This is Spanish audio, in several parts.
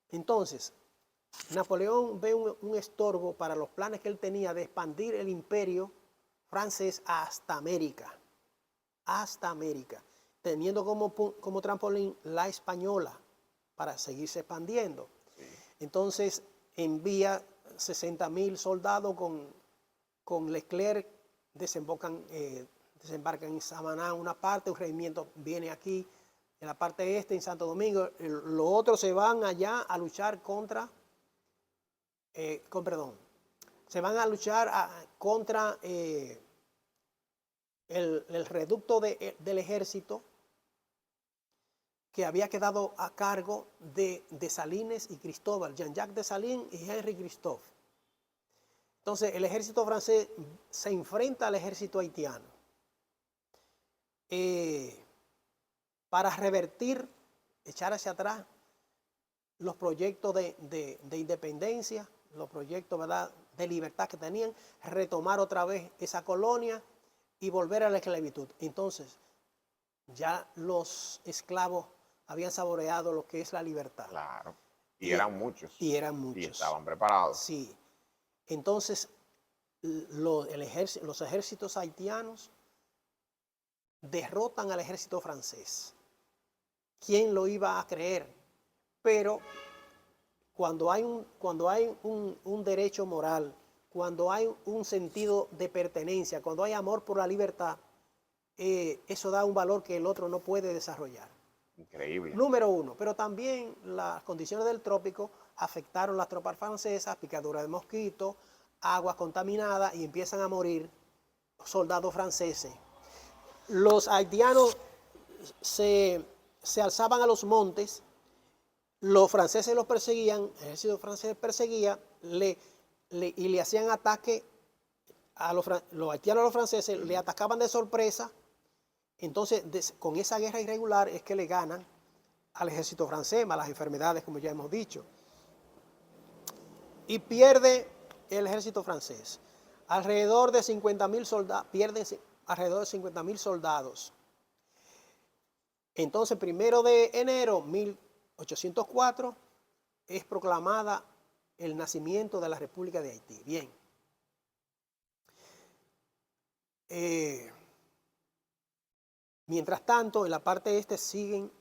Entonces, Napoleón ve un estorbo para los planes que él tenía de expandir el imperio francés hasta América, teniendo como trampolín la española para seguirse expandiendo. Sí. Entonces envía 60.000 soldados con Leclerc, desembarcan en Samaná una parte, un regimiento viene aquí en la parte este, en Santo Domingo, los otros se van allá a luchar contra el reducto del ejército que había quedado a cargo de Dessalines y Cristóbal, Jean-Jacques Dessalines y Henri Christophe. Entonces el ejército francés se enfrenta al ejército haitiano para revertir, echar hacia atrás los proyectos de independencia, los proyectos, ¿verdad?, de libertad que tenían, retomar otra vez esa colonia y volver a la esclavitud. Entonces, ya los esclavos habían saboreado lo que es la libertad. Claro. Y eran muchos. Y eran muchos. Y estaban preparados. Sí. Entonces, los ejércitos haitianos derrotan al ejército francés. ¿Quién lo iba a creer? Pero cuando hay un derecho moral, cuando hay un sentido de pertenencia, cuando hay amor por la libertad, eso da un valor que el otro no puede desarrollar. Increíble. Número uno, pero también las condiciones del trópico afectaron las tropas francesas, picadura de mosquitos, aguas contaminadas y empiezan a morir soldados franceses. Los haitianos se alzaban a los montes, los franceses los perseguían, el ejército francés perseguía y le hacían ataque a los haitianos a los franceses, le atacaban de sorpresa. Entonces, con esa guerra irregular es que le ganan al ejército francés, más las enfermedades, como ya hemos dicho. Y pierde el ejército francés. Alrededor de 50.000 soldados, pierden alrededor de 50.000 soldados. Entonces, 1 de enero de 1804 es proclamada el nacimiento de la República de Haití. Bien. Mientras tanto, en la parte este siguen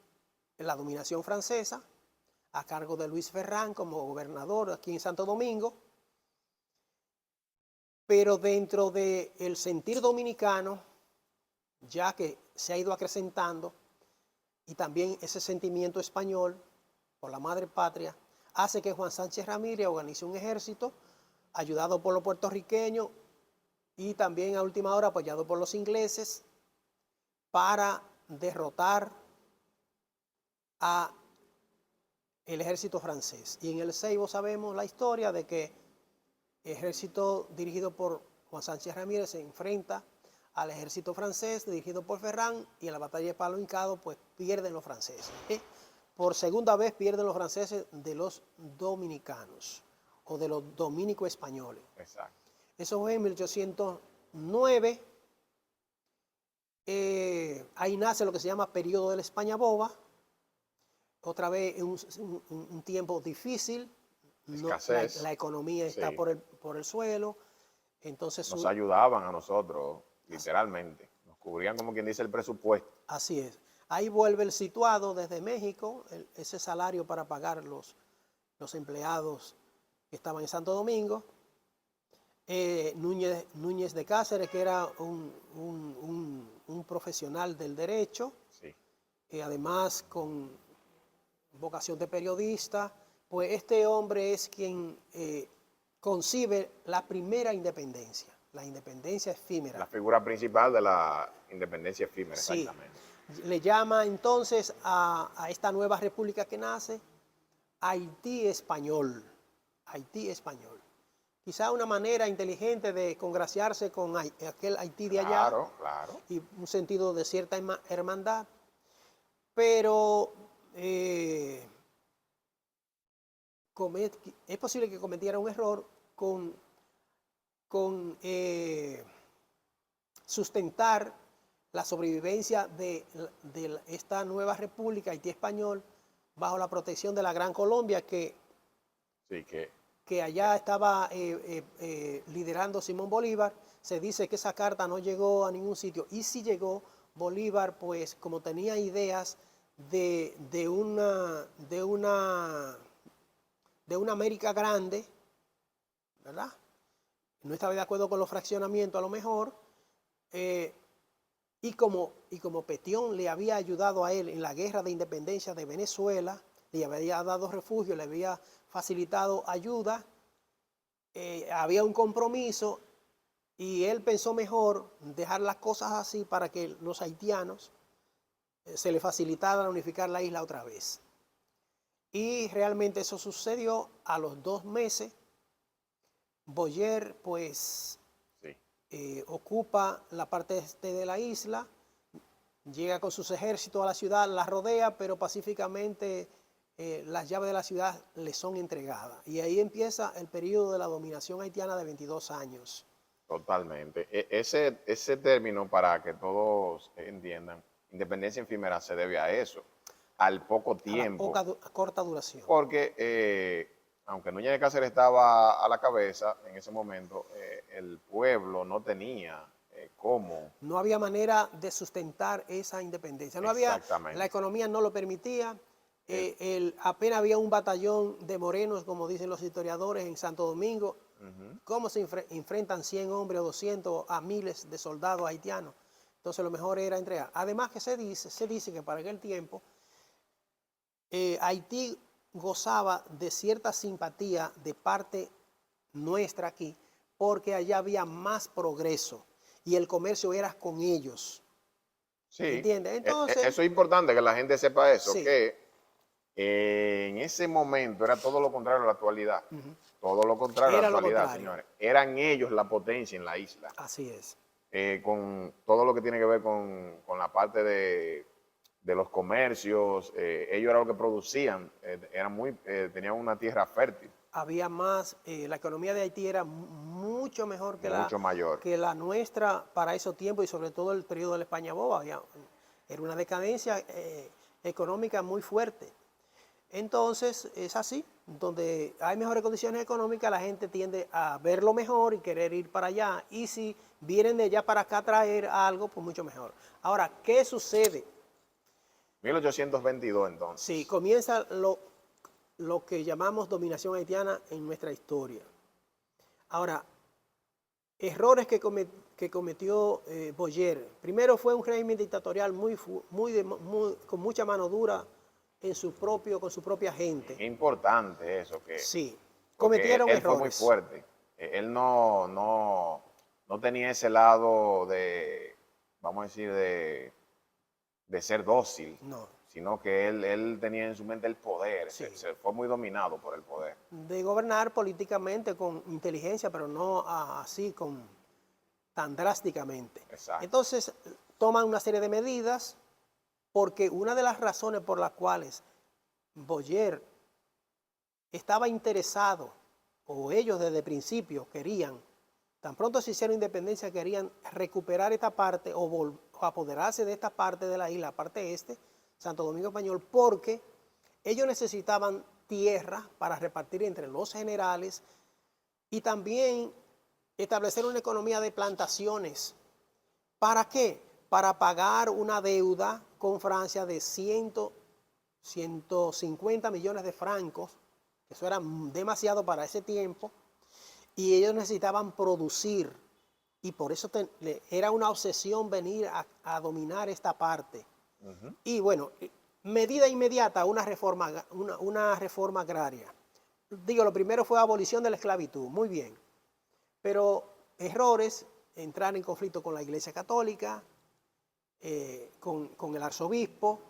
la dominación francesa, a cargo de Luis Ferrán como gobernador aquí en Santo Domingo, pero dentro del sentir dominicano, ya que se ha ido acrecentando, y también ese sentimiento español por la madre patria, hace que Juan Sánchez Ramírez organice un ejército, ayudado por los puertorriqueños y también a última hora apoyado por los ingleses, para derrotar a el ejército francés. Y en el Ceibo sabemos la historia de que el ejército dirigido por Juan Sánchez Ramírez se enfrenta al ejército francés dirigido por Ferrán, y en la batalla de Palo Hincado pues pierden los franceses. Por segunda vez pierden los franceses de los dominicanos o de los dominicos españoles. Exacto. Eso fue en 1809. Ahí nace lo que se llama periodo de la España boba. Otra vez un tiempo difícil. Escasez. La economía está Sí. por el suelo. Entonces nos ayudaban a nosotros, literalmente. Nos cubrían, como quien dice, el presupuesto. Así es. Ahí vuelve el situado desde México, ese salario para pagar los empleados que estaban en Santo Domingo. Núñez de Cáceres, que era un profesional del derecho, Sí. Además con vocación de periodista, pues este hombre es quien concibe la primera independencia, la independencia efímera. La figura principal de la independencia efímera, Sí. exactamente. Le llama entonces a esta nueva república que nace Haití español. Haití español. Quizá una manera inteligente de congraciarse con aquel Haití de allá. Claro, claro. Y un sentido de cierta hermandad. Pero es posible que cometiera un error con sustentar la sobrevivencia de esta nueva república, Haití español, bajo la protección de la Gran Colombia, Sí, que allá estaba liderando Simón Bolívar. Se dice que esa carta no llegó a ningún sitio. Y si llegó, Bolívar, pues como tenía ideas de una América grande, ¿verdad? No estaba de acuerdo con los fraccionamientos a lo mejor. Y como Petión le había ayudado a él en la guerra de independencia de Venezuela, le había dado refugio, le había facilitado ayuda, había un compromiso y él pensó mejor dejar las cosas así para que los haitianos se les facilitara unificar la isla otra vez. Y realmente eso sucedió. A los 2 meses. Boyer pues sí. ocupa la parte este de la isla, llega con sus ejércitos a la ciudad, la rodea, pero pacíficamente las llaves de la ciudad le son entregadas. Y ahí empieza el periodo de la dominación haitiana de 22 años. Totalmente. Ese término, para que todos entiendan, independencia efímera, se debe a eso, al poco A la tiempo, corta duración. porque aunque Núñez de Cáceres estaba a la cabeza en ese momento, el pueblo no tenía cómo. No había manera de sustentar esa independencia. No había, Exactamente. la economía no lo permitía. El- Apenas había un batallón de morenos, como dicen los historiadores, en Santo Domingo. ¿Cómo se enfrentan 100 hombres o 200 a miles de soldados haitianos? Entonces lo mejor era entregar. Además que se dice que para aquel tiempo Haití gozaba de cierta simpatía de parte nuestra aquí, porque allá había más progreso y el comercio era con ellos. Sí, ¿Entiendes? Entonces, eso es importante que la gente sepa eso, sí, que en ese momento era todo lo contrario a la actualidad. Todo lo contrario a la era lo actualidad, contrario. señores. Eran ellos la potencia en la isla. Así es. Con todo lo que tiene que ver con la parte de los comercios, ellos eran lo que producían, tenían una tierra fértil. Había más, la economía de Haití era mucho mejor Mucho mayor. que la nuestra para esos tiempos y sobre todo el periodo de la España Boba. Era una decadencia económica muy fuerte. Entonces, es así, donde hay mejores condiciones económicas, la gente tiende a verlo mejor y querer ir para allá. Y si vienen de allá para acá a traer algo, pues mucho mejor. Ahora, ¿qué sucede? 1822 entonces. Sí, comienza lo que llamamos dominación haitiana en nuestra historia. Ahora, errores que cometió Boyer. Primero fue un régimen dictatorial con mucha mano dura con su propia gente. Es importante eso, Sí, porque cometieron él fue muy errores. fuerte. Él no tenía ese lado de, vamos a decir, de ser dócil, No, sino que él tenía en su mente el poder, sí. se fue muy dominado por el poder. De gobernar políticamente con inteligencia, pero no así tan drásticamente. Exacto. Entonces, toman una serie de medidas porque una de las razones por las cuales Boyer estaba interesado, o ellos desde el principio querían, tan pronto se hicieron independencia, querían recuperar esta parte o apoderarse de esta parte de la isla, la parte este, Santo Domingo Español, porque ellos necesitaban tierra para repartir entre los generales y también establecer una economía de plantaciones. ¿Para qué? Para pagar una deuda con Francia de 150 millones de francos, que eso era demasiado para ese tiempo, y ellos necesitaban producir, y por eso era una obsesión venir a dominar esta parte. Y bueno, medida inmediata, una reforma agraria. Digo, lo primero fue abolición de la esclavitud, muy bien, pero errores, entrar en conflicto con la Iglesia Católica, con el arzobispo,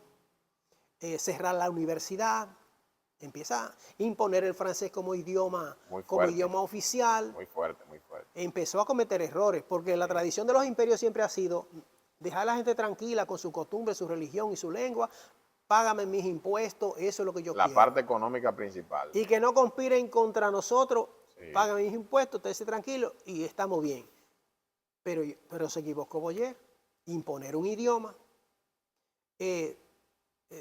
cerrar la universidad, empieza a imponer el francés como idioma oficial. Muy fuerte, muy fuerte. Empezó a cometer errores, porque la tradición de los imperios siempre ha sido dejar a la gente tranquila con su costumbre, su religión y su lengua, págame mis impuestos, eso es lo que yo quiero. La parte económica principal. Y que no conspiren contra nosotros, Sí. págame mis impuestos, estése tranquilo y estamos bien. Pero se equivocó Boyer, imponer un idioma,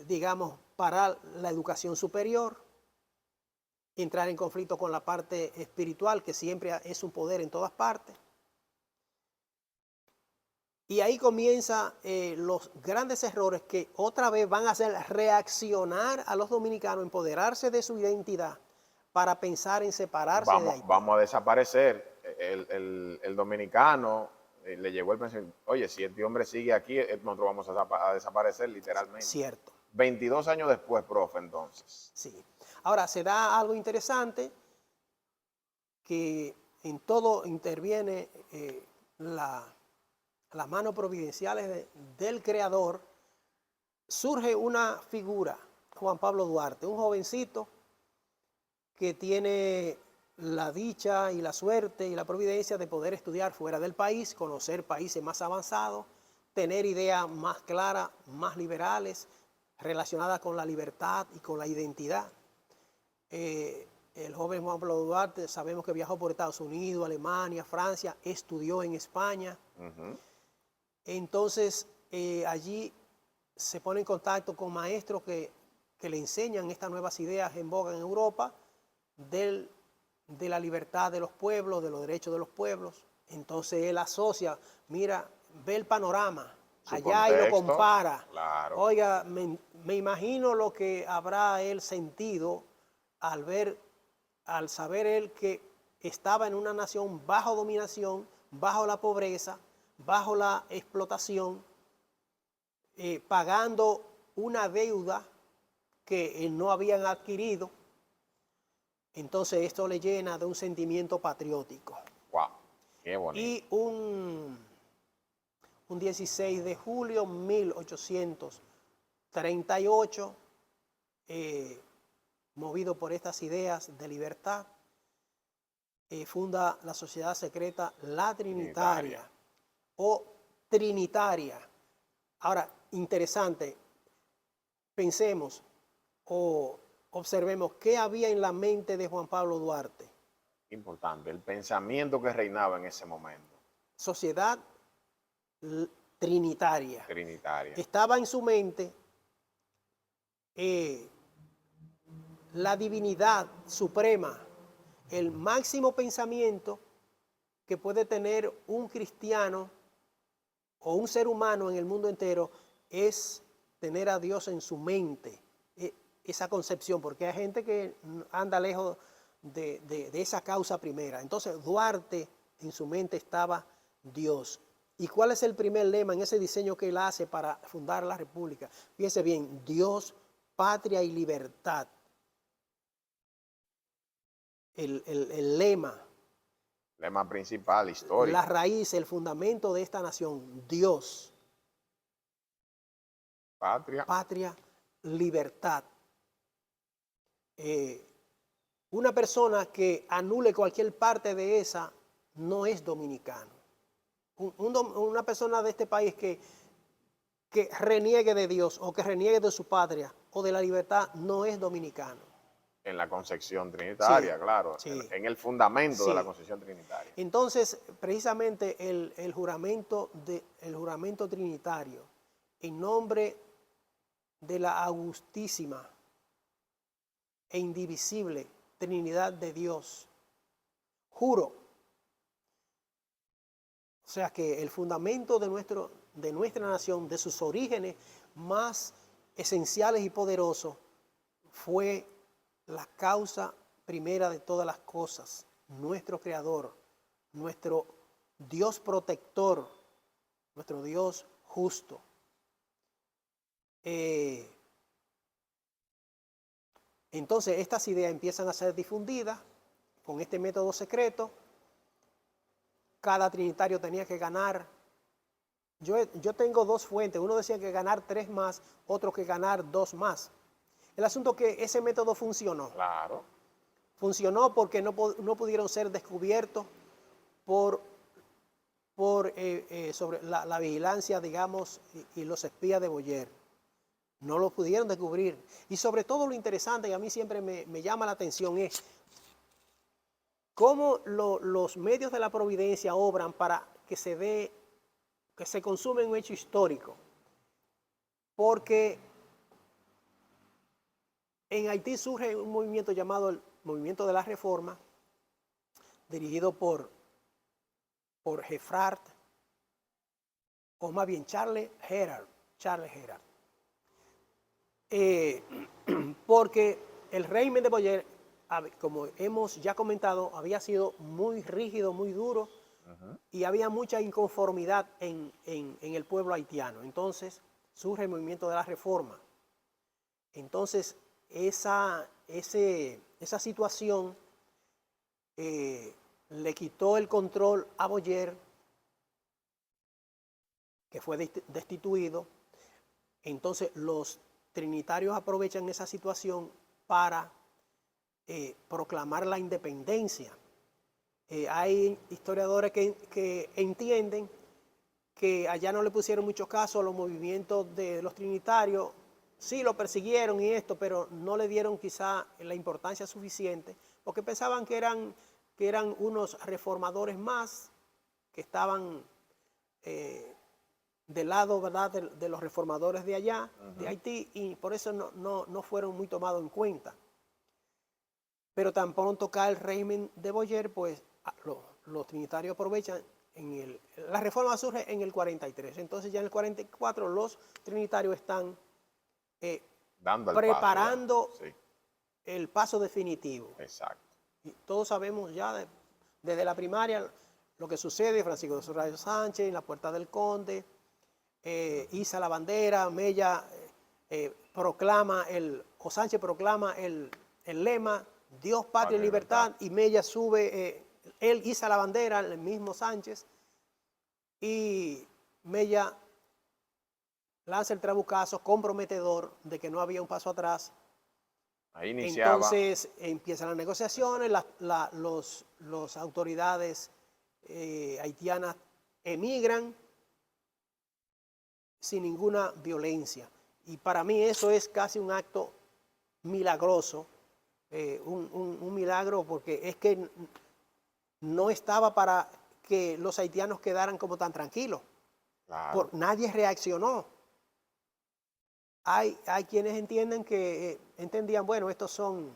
digamos, parar la educación superior, entrar en conflicto con la parte espiritual, que siempre es un poder en todas partes. Y ahí comienzan los grandes errores que otra vez van a hacer reaccionar a los dominicanos, empoderarse de su identidad para pensar en separarse de Haití. Vamos a desaparecer. El dominicano le llegó el pensamiento, oye, si este hombre sigue aquí, nosotros vamos a desaparecer literalmente. Cierto. 22 años después, profe, entonces. Sí. Ahora, se da algo interesante, que en todo interviene las manos providenciales del Creador. Surge una figura, Juan Pablo Duarte, un jovencito que tiene la dicha y la suerte y la providencia de poder estudiar fuera del país, conocer países más avanzados, tener ideas más claras, más liberales, relacionadas con la libertad y con la identidad. El joven Juan Pablo Duarte, sabemos que viajó por Estados Unidos, Alemania, Francia, estudió en España. Entonces, allí se pone en contacto con maestros que le enseñan estas nuevas ideas en boga en Europa de la libertad de los pueblos, de los derechos de los pueblos. Entonces él asocia, mira, ve el panorama allá y lo compara. Claro. Oiga, me imagino lo que habrá él sentido al saber él que estaba en una nación bajo dominación, bajo la pobreza, bajo la explotación, pagando una deuda que no habían adquirido. Entonces esto le llena de un sentimiento patriótico. ¡Wow! ¡Qué bonito! Y un 16 de julio de 1838, movido por estas ideas de libertad, funda la sociedad secreta La Trinitaria o Trinitaria. Ahora, interesante, pensemos o observemos qué había en la mente de Juan Pablo Duarte. Importante, el pensamiento que reinaba en ese momento. Sociedad trinitaria. Trinitaria. Estaba en su mente la divinidad suprema, el máximo pensamiento que puede tener un cristiano o un ser humano en el mundo entero es tener a Dios en su mente, esa concepción, porque hay gente que anda lejos de esa causa primera. Entonces Duarte en su mente estaba Dios. ¿Y cuál es el primer lema en ese diseño que él hace para fundar la República? Fíjese bien, Dios, patria y libertad. El lema. Lema principal, histórico. La raíz, el fundamento de esta nación, Dios. Patria. Patria, libertad. Una persona que anule cualquier parte de esa no es dominicano. Una persona de este país que reniegue de Dios o que reniegue de su patria o de la libertad no es dominicano. En la concepción trinitaria, Sí, claro, sí. en el fundamento Sí. de la concepción trinitaria. Entonces, precisamente el juramento trinitario, en nombre de la augustísima e indivisible Trinidad de Dios, juro. O sea que el fundamento de nuestra nación, de sus orígenes más esenciales y poderosos, fue la causa primera de todas las cosas, nuestro Creador, nuestro Dios protector, nuestro Dios justo. Entonces estas ideas empiezan a ser difundidas con este método secreto. Cada trinitario tenía que ganar. Yo tengo dos fuentes, uno decía que ganar 3 más, otro que ganar 2 más. El asunto es que ese método funcionó. Claro. Funcionó porque no pudieron ser descubiertos sobre la vigilancia, digamos, y los espías de Boyer. No lo pudieron descubrir. Y sobre todo lo interesante, y a mí siempre me llama la atención, es cómo los medios de la providencia obran para que se consume un hecho histórico. Porque En Haití surge un movimiento llamado el Movimiento de la Reforma, dirigido por Gefrard, o más bien Charles Gerard. Porque el régimen de Boyer, como hemos ya comentado, había sido muy rígido, muy duro, y había mucha inconformidad en el pueblo haitiano. Entonces surge el movimiento de la Reforma. Entonces esa situación le quitó el control a Boyer, que fue destituido. Entonces los trinitarios aprovechan esa situación para proclamar la independencia. Hay historiadores que entienden que allá no le pusieron mucho caso a los movimientos de los trinitarios. Sí, lo persiguieron y esto, pero no le dieron quizá la importancia suficiente, porque pensaban que eran unos reformadores más que estaban del lado, ¿verdad?, de los reformadores de allá, de Haití, y por eso no fueron muy tomados en cuenta. Pero tan pronto cae el régimen de Boyer, pues los trinitarios aprovechan. La reforma surge en el 43, entonces ya en el 44 los trinitarios están Dando el preparando paso, sí. el paso definitivo. Exacto. Y todos sabemos ya desde la primaria lo que sucede. Francisco de Soraya Sánchez en la Puerta del Conde, iza la bandera, Mella Sánchez proclama el lema Dios, patria y libertad, y Mella sube, él iza la bandera, el mismo Sánchez, y Mella lanza el trabucazo comprometedor de que no había un paso atrás. Ahí iniciaba. Entonces empiezan las negociaciones, las autoridades haitianas emigran sin ninguna violencia. Y para mí eso es casi un acto milagroso, un milagro, porque es que no estaba para que los haitianos quedaran como tan tranquilos. Claro. Nadie reaccionó. Hay quienes entienden que entendían, bueno, estos son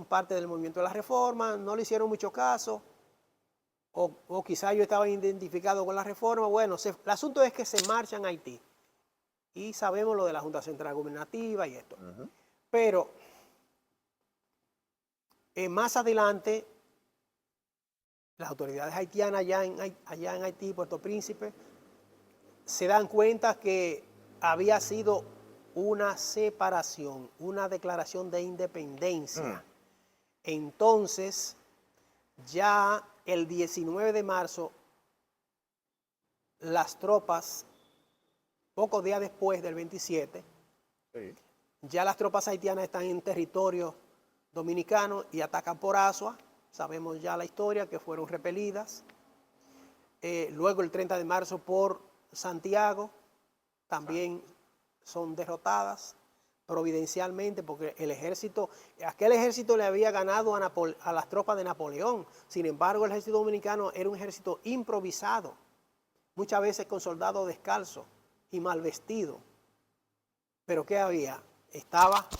parte del movimiento de la Reforma, no le hicieron mucho caso, o quizá ellos estaban identificados con la Reforma. Bueno, el asunto es que se marchan a Haití, y sabemos lo de la Junta Central Gubernativa y esto. Pero más adelante, las autoridades haitianas allá en Haití, Puerto Príncipe, se dan cuenta que había sido una separación, una declaración de independencia. Entonces, ya el 19 de marzo, las tropas, pocos días después del 27, Sí. ya las tropas haitianas están en territorio dominicano y atacan por Azua. Sabemos ya la historia, que fueron repelidas. Luego el 30 de marzo por Santiago, también son derrotadas providencialmente, porque aquel ejército le había ganado a las tropas de Napoleón. Sin embargo, el ejército dominicano era un ejército improvisado, muchas veces con soldados descalzos y mal vestidos. Pero ¿qué había?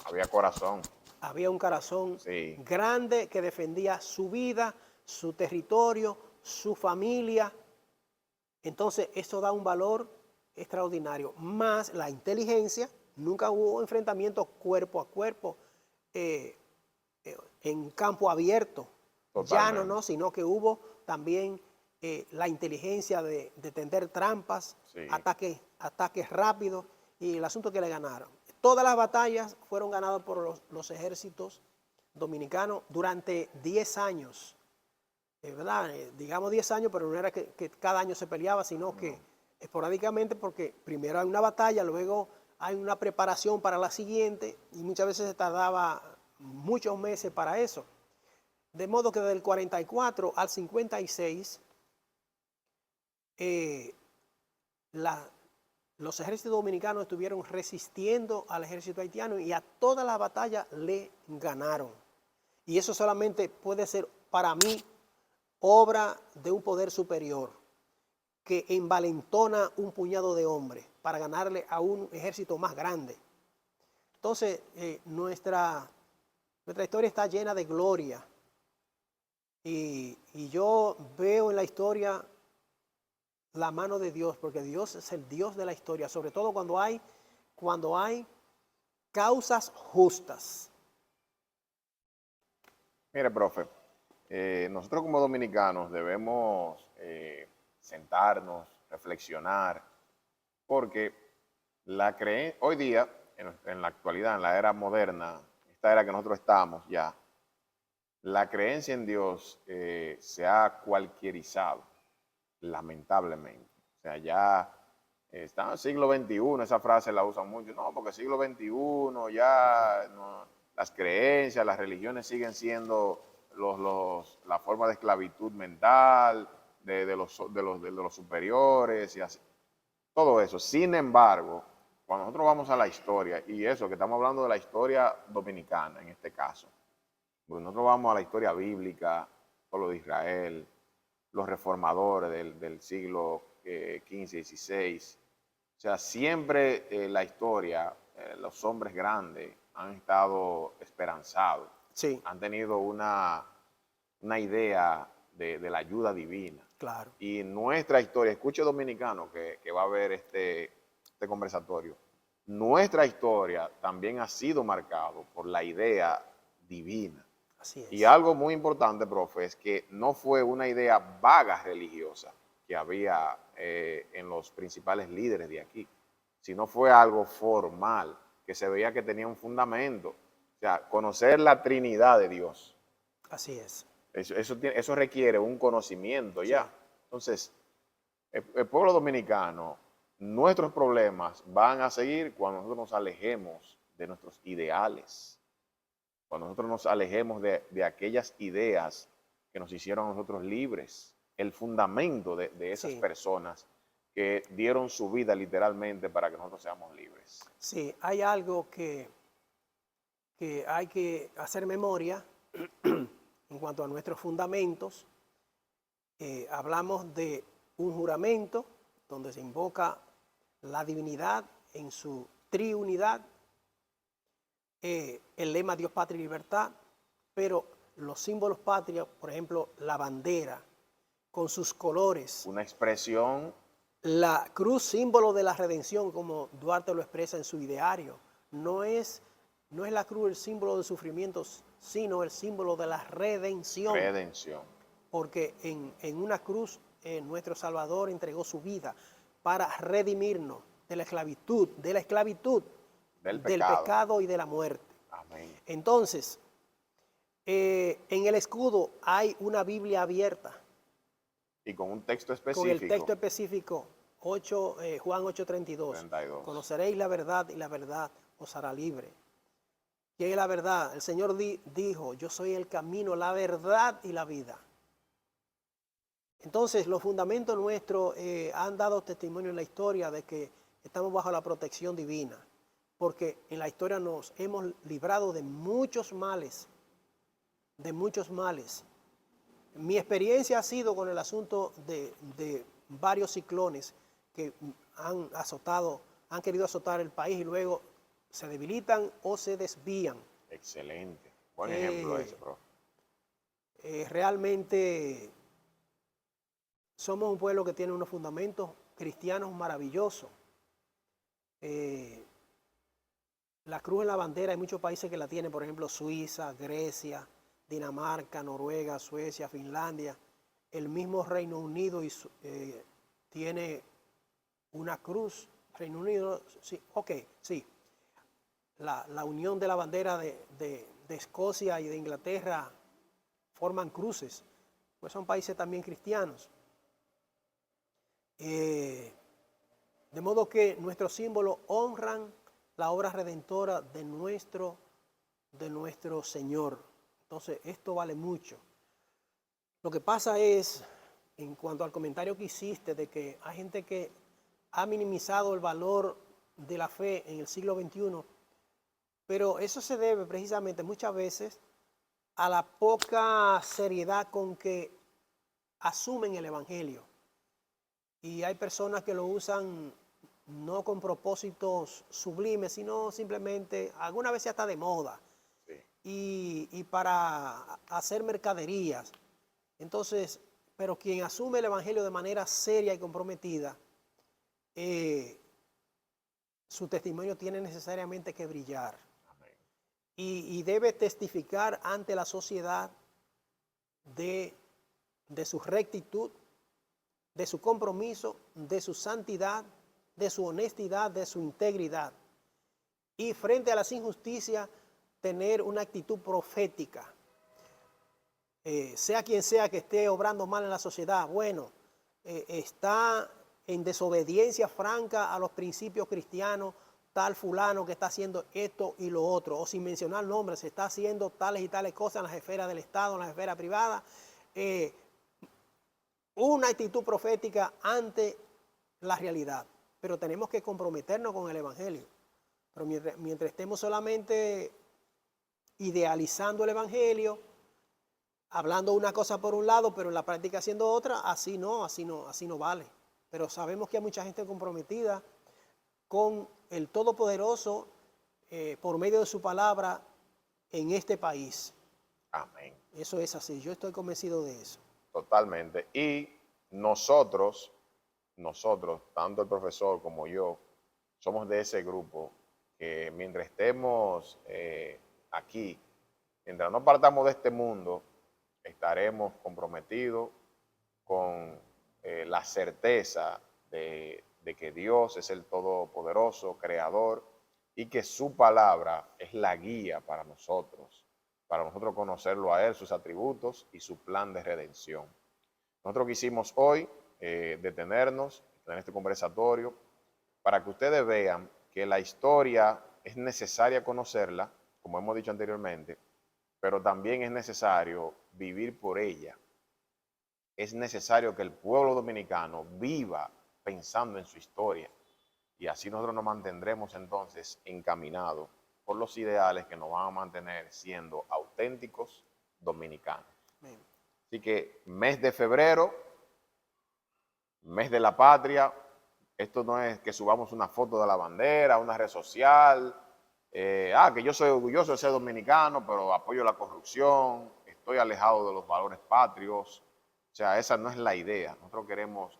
Había corazón. Había un corazón, sí, grande, que defendía su vida, su territorio, su familia. Entonces eso da un valor extraordinario. Más la inteligencia. Nunca hubo enfrentamientos cuerpo a cuerpo en campo abierto, llano, ¿no? Sino que hubo también la inteligencia de tender trampas, sí, ataques rápidos, y el asunto que le ganaron. Todas las batallas fueron ganadas por los ejércitos dominicanos durante 10 años. ¿Verdad? Digamos 10 años, pero no era que cada año se peleaba, sino que esporádicamente, porque primero hay una batalla, luego hay una preparación para la siguiente, y muchas veces se tardaba muchos meses para eso. De modo que del 44 al 56, los ejércitos dominicanos estuvieron resistiendo al ejército haitiano, y a todas las batallas le ganaron. Y eso solamente puede ser, para mí, obra de un poder superior que envalentona un puñado de hombres para ganarle a un ejército más grande. Entonces, nuestra historia está llena de gloria. Y yo veo en la historia la mano de Dios, porque Dios es el Dios de la historia, sobre todo cuando hay causas justas. Mire, profe, nosotros como dominicanos debemos sentarnos, reflexionar, porque hoy día, en la actualidad, en la era moderna, esta era que nosotros estamos ya, la creencia en Dios se ha cualquierizado, lamentablemente. O sea, ya está en el siglo XXI, esa frase la usan mucho. No, porque siglo XXI ya no, las creencias, las religiones siguen siendo la forma de esclavitud mental de los superiores y así. Todo eso. Sin embargo, cuando nosotros vamos a la historia, y eso, que estamos hablando de la historia dominicana en este caso, porque nosotros vamos a la historia bíblica, pueblo de Israel, los reformadores del siglo XV y XVI. O sea, siempre la historia, los hombres grandes han estado esperanzados, Sí, han tenido una idea de la ayuda divina. claro. Y nuestra historia, escuche dominicano que va a ver este conversatorio, nuestra historia también ha sido marcado por la idea divina. Así Y es. algo muy importante, profe, es que no fue una idea vaga religiosa que había en los principales líderes de aquí, sino fue algo formal, que se veía que tenía un fundamento. O sea, conocer la Trinidad de Dios. Así es. Eso requiere un conocimiento ya. Sí. Entonces, el pueblo dominicano, nuestros problemas van a seguir cuando nosotros nos alejemos de nuestros ideales, cuando nosotros nos alejemos de aquellas ideas que nos hicieron a nosotros libres, el fundamento de esas Sí. personas que dieron su vida literalmente para que nosotros seamos libres. Sí, hay algo que hay que hacer memoria en cuanto a nuestros fundamentos. Hablamos de un juramento donde se invoca la divinidad en su triunidad, el lema Dios, Patria y Libertad, pero los símbolos patrios, por ejemplo, la bandera con sus colores, Una expresión la cruz, símbolo de la redención, como Duarte lo expresa en su ideario, no es la cruz el símbolo de sufrimientos, sino el símbolo de la redención. redención. Porque en una cruz nuestro Salvador entregó su vida para redimirnos de la esclavitud, Del del pecado. pecado y de la muerte. Amén. Entonces, en el escudo hay una Biblia abierta Y con un texto con el específico. texto específico, Juan 8:32. 32. Conoceréis la verdad y la verdad os hará libre. ¿Qué es la verdad? El Señor dijo, yo soy el camino, la verdad y la vida. Entonces, los fundamentos nuestros han dado testimonio en la historia de que estamos bajo la protección divina, porque en la historia nos hemos librado de muchos males, Mi experiencia ha sido con el asunto de varios ciclones que han querido azotar el país y luego se debilitan o se desvían. Excelente. Buen ejemplo ese, profe. Realmente somos un pueblo que tiene unos fundamentos cristianos maravillosos. La cruz en la bandera, hay muchos países que la tienen, por ejemplo, Suiza, Grecia, Dinamarca, Noruega, Suecia, Finlandia. El mismo Reino Unido tiene una cruz. Reino Unido, sí, ok, sí. La unión de la bandera de Escocia y de Inglaterra forman cruces, pues son países también cristianos. De modo que nuestros símbolos honran la obra redentora de nuestro Señor. Entonces, esto vale mucho. Lo que pasa es, en cuanto al comentario que hiciste, de que hay gente que ha minimizado el valor de la fe en el siglo XXI, pero eso se debe precisamente muchas veces a la poca seriedad con que asumen el Evangelio. Y hay personas que lo usan no con propósitos sublimes, sino simplemente, algunas veces hasta de moda, Sí. y para hacer mercaderías. Entonces, pero quien asume el Evangelio de manera seria y comprometida, eh, su testimonio tiene necesariamente que brillar Amén. y debe testificar ante la sociedad de, de su rectitud, de su compromiso, de su santidad, de su honestidad, de su integridad. Y frente a las injusticias, tener una actitud profética. Sea quien sea que esté obrando mal en la sociedad, bueno, está en desobediencia franca a los principios cristianos, tal fulano que está haciendo esto y lo otro, o sin mencionar nombres, se está haciendo tales y tales cosas en las esferas del Estado, en las esferas privadas. Una actitud profética ante la realidad, pero tenemos que comprometernos con el Evangelio. Pero mientras estemos solamente idealizando el Evangelio, hablando una cosa por un lado, pero en la práctica haciendo otra, así no vale. Pero sabemos que hay mucha gente comprometida con el Todopoderoso por medio de su palabra en este país. Amén. Eso es así, yo estoy convencido de eso. Totalmente. Y nosotros, tanto el profesor como yo, somos de ese grupo que mientras estemos aquí, mientras no partamos de este mundo, estaremos comprometidos con la certeza de que Dios es el Todopoderoso, Creador, y que su palabra es la guía para nosotros conocerlo a Él, sus atributos y su plan de redención. Nosotros quisimos hoy detenernos, tener este conversatorio, para que ustedes vean que la historia es necesaria conocerla, como hemos dicho anteriormente, pero también es necesario vivir por ella. Es necesario que el pueblo dominicano viva pensando en su historia, y así nosotros nos mantendremos entonces encaminados por los ideales que nos van a mantener siendo auténticos dominicanos. Amén. Así que mes de febrero, mes de la patria. Esto no es que subamos una foto de la bandera, una red social, que yo soy orgulloso de ser dominicano, pero apoyo la corrupción, estoy alejado de los valores patrios. O sea, esa no es la idea. Nosotros queremos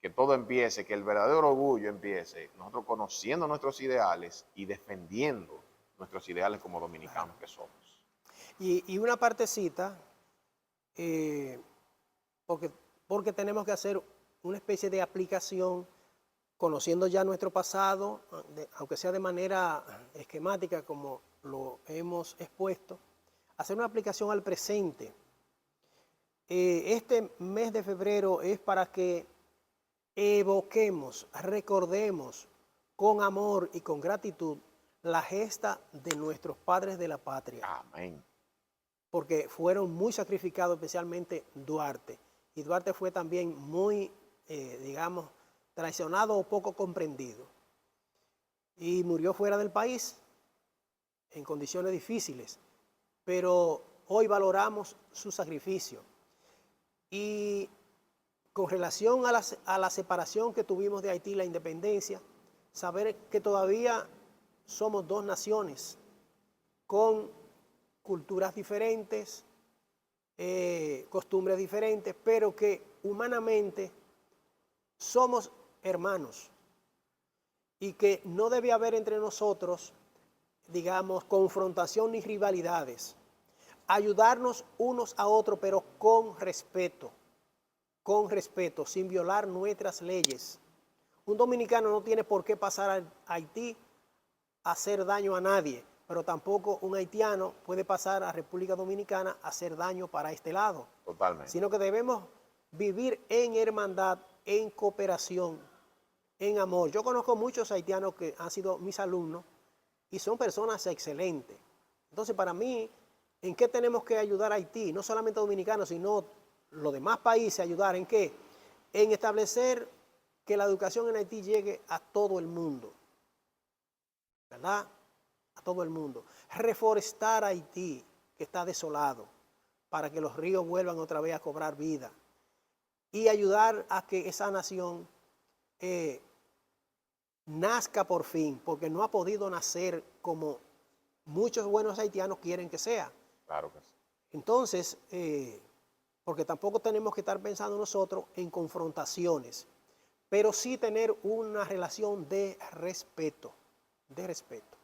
que todo empiece, que el verdadero orgullo empiece, nosotros conociendo nuestros ideales y defendiendo nuestros ideales como dominicanos que somos. Y una partecita, porque, porque tenemos que hacer una especie de aplicación, conociendo ya nuestro pasado, aunque sea de manera esquemática como lo hemos expuesto, hacer una aplicación al presente. Este mes de febrero es para que evoquemos, recordemos con amor y con gratitud la gesta de nuestros padres de la patria. Amén. Porque fueron muy sacrificados, especialmente Duarte. Y Duarte fue también muy, digamos, traicionado o poco comprendido. Y murió fuera del país, en condiciones difíciles. Pero hoy valoramos su sacrificio. Y con relación a la separación que tuvimos de Haití, la independencia, saber que todavía somos dos naciones con culturas diferentes, costumbres diferentes, pero que humanamente somos hermanos y que no debe haber entre nosotros, digamos, confrontación ni rivalidades. Ayudarnos unos a otros, pero con respeto, sin violar nuestras leyes. Un dominicano no tiene por qué pasar a Haití a hacer daño a nadie, pero tampoco un haitiano puede pasar a República Dominicana a hacer daño para este lado. Totalmente. Sino que debemos vivir en hermandad, en cooperación, en amor. Yo conozco muchos haitianos que han sido mis alumnos y son personas excelentes. Entonces, para mí, ¿en qué tenemos que ayudar a Haití? No solamente a dominicanos, sino los demás países, ayudar en qué? En establecer que la educación en Haití llegue a todo el mundo, ¿verdad? A todo el mundo. Reforestar Haití, que está desolado, para que los ríos vuelvan otra vez a cobrar vida. Y ayudar a que esa nación nazca por fin, porque no ha podido nacer como muchos buenos haitianos quieren que sea. Claro que sí. Entonces, porque tampoco tenemos que estar pensando nosotros en confrontaciones, pero sí tener una relación de respeto, de respeto.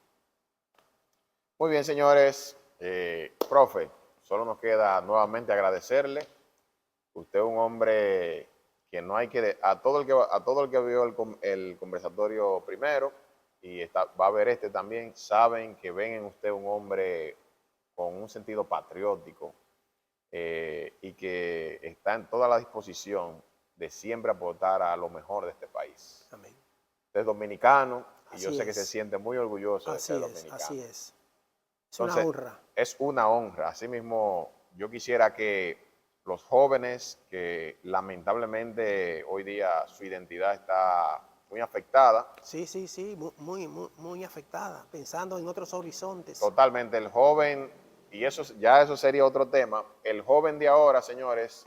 Muy bien, señores. Profe, solo nos queda nuevamente agradecerle. Usted es un hombre que no hay que, a todo el que vio el conversatorio primero y va a ver este también, saben que ven en usted un hombre con un sentido patriótico y que está en toda la disposición de siempre aportar a lo mejor de este país. Amén. Usted es dominicano y yo Así sé que se es. siente muy orgulloso de Así ser es, dominicano. así es. Es una Entonces, honra. es una honra. Asimismo, yo quisiera que los jóvenes que lamentablemente hoy día su identidad está muy afectada, Sí, sí, sí, muy afectada, pensando en otros horizontes. totalmente el joven, y eso sería otro tema, el joven de ahora, señores,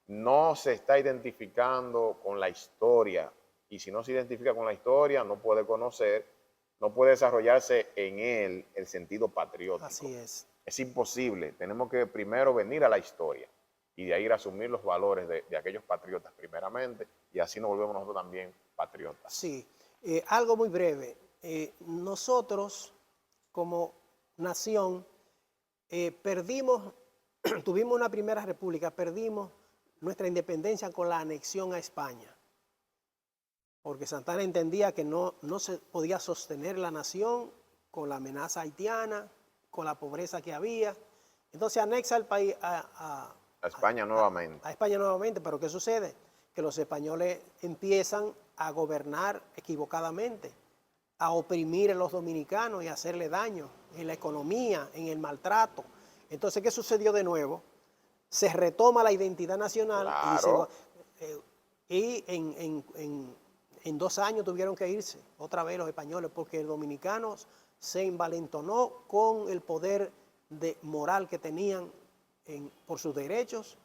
no se está identificando con la historia, y si no se identifica con la historia, no puede conocer, no puede desarrollarse en él el sentido patriótico. Así es. Es imposible, tenemos que primero venir a la historia y de ahí ir a asumir los valores de aquellos patriotas primeramente, y así nos volvemos nosotros también patriotas. Sí, algo muy breve. Nosotros, como nación, perdimos, tuvimos una primera república, perdimos nuestra independencia con la anexión a España, porque Santana entendía que no se podía sostener la nación con la amenaza haitiana, con la pobreza que había. Entonces anexa el país A España nuevamente. a España nuevamente, pero ¿qué sucede? Que los españoles empiezan a gobernar equivocadamente, a oprimir a los dominicanos y a hacerle daño en la economía, en el maltrato. Entonces, ¿qué sucedió de nuevo? Se retoma la identidad nacional y dice, Claro. y en 2 años tuvieron que irse otra vez los españoles porque el dominicano se envalentonó con el poder moral que tenían por sus derechos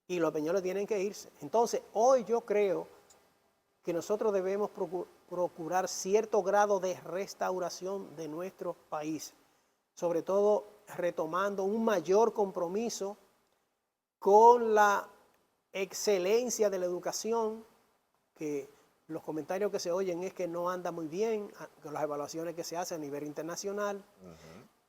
y los españoles tienen que irse. Entonces, hoy yo creo que nosotros debemos procurar cierto grado de restauración de nuestro país, sobre todo retomando un mayor compromiso con la excelencia de la educación, que los comentarios que se oyen es que no anda muy bien con las evaluaciones que se hacen a nivel internacional,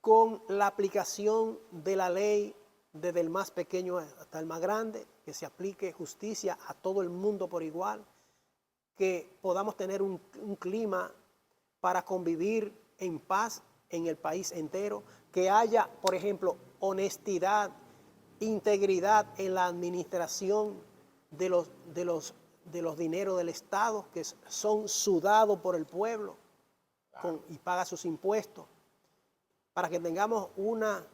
con la aplicación de la ley desde el más pequeño hasta el más grande, que se aplique justicia a todo el mundo por igual, que podamos tener un clima para convivir en paz en el país entero, que haya, por ejemplo, honestidad, integridad en la administración de los dineros del Estado, que son sudados por el pueblo y paga sus impuestos, para que tengamos una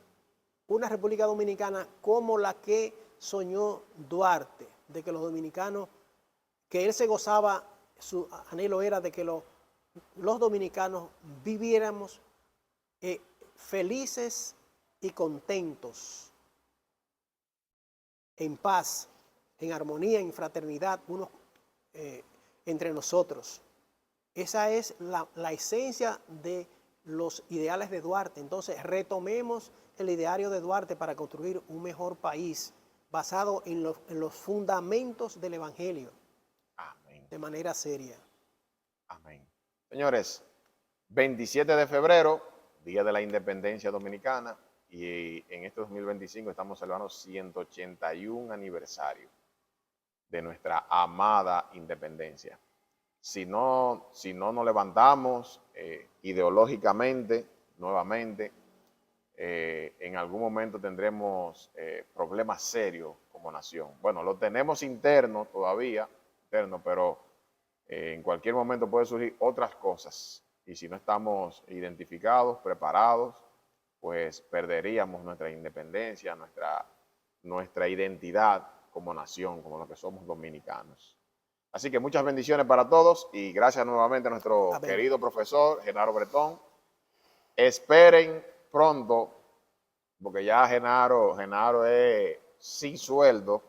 República Dominicana como la que soñó Duarte, de que los dominicanos, que él se gozaba, su anhelo era de que los dominicanos viviéramos felices y contentos, en paz, en armonía, en fraternidad, unos entre nosotros. Esa es la esencia de los ideales de Duarte. Entonces, retomemos el ideario de Duarte para construir un mejor país basado en los fundamentos del Evangelio. Amén. De manera seria. Amén. Señores, 27 de febrero, Día de la Independencia Dominicana, y en este 2025 estamos celebrando 181 aniversario de nuestra amada independencia. Si no nos levantamos ideológicamente, nuevamente, en algún momento tendremos problemas serios como nación. Bueno, lo tenemos interno todavía, pero en cualquier momento puede surgir otras cosas. Y si no estamos identificados, preparados, pues perderíamos nuestra independencia, nuestra identidad como nación, como lo que somos dominicanos. Así que muchas bendiciones para todos y gracias nuevamente a nuestro Amén. querido profesor Genaro Bretón. Esperen pronto, porque ya Genaro es sin sueldo,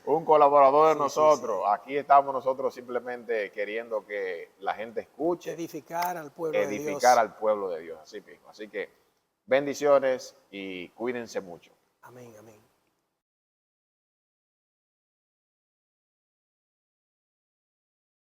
un colaborador de Sí, nosotros. sí. Aquí estamos nosotros simplemente queriendo que la gente escuche, Edificar al pueblo de edificar Dios. al pueblo de Dios, así mismo. Así que bendiciones y cuídense mucho. Amén, amén.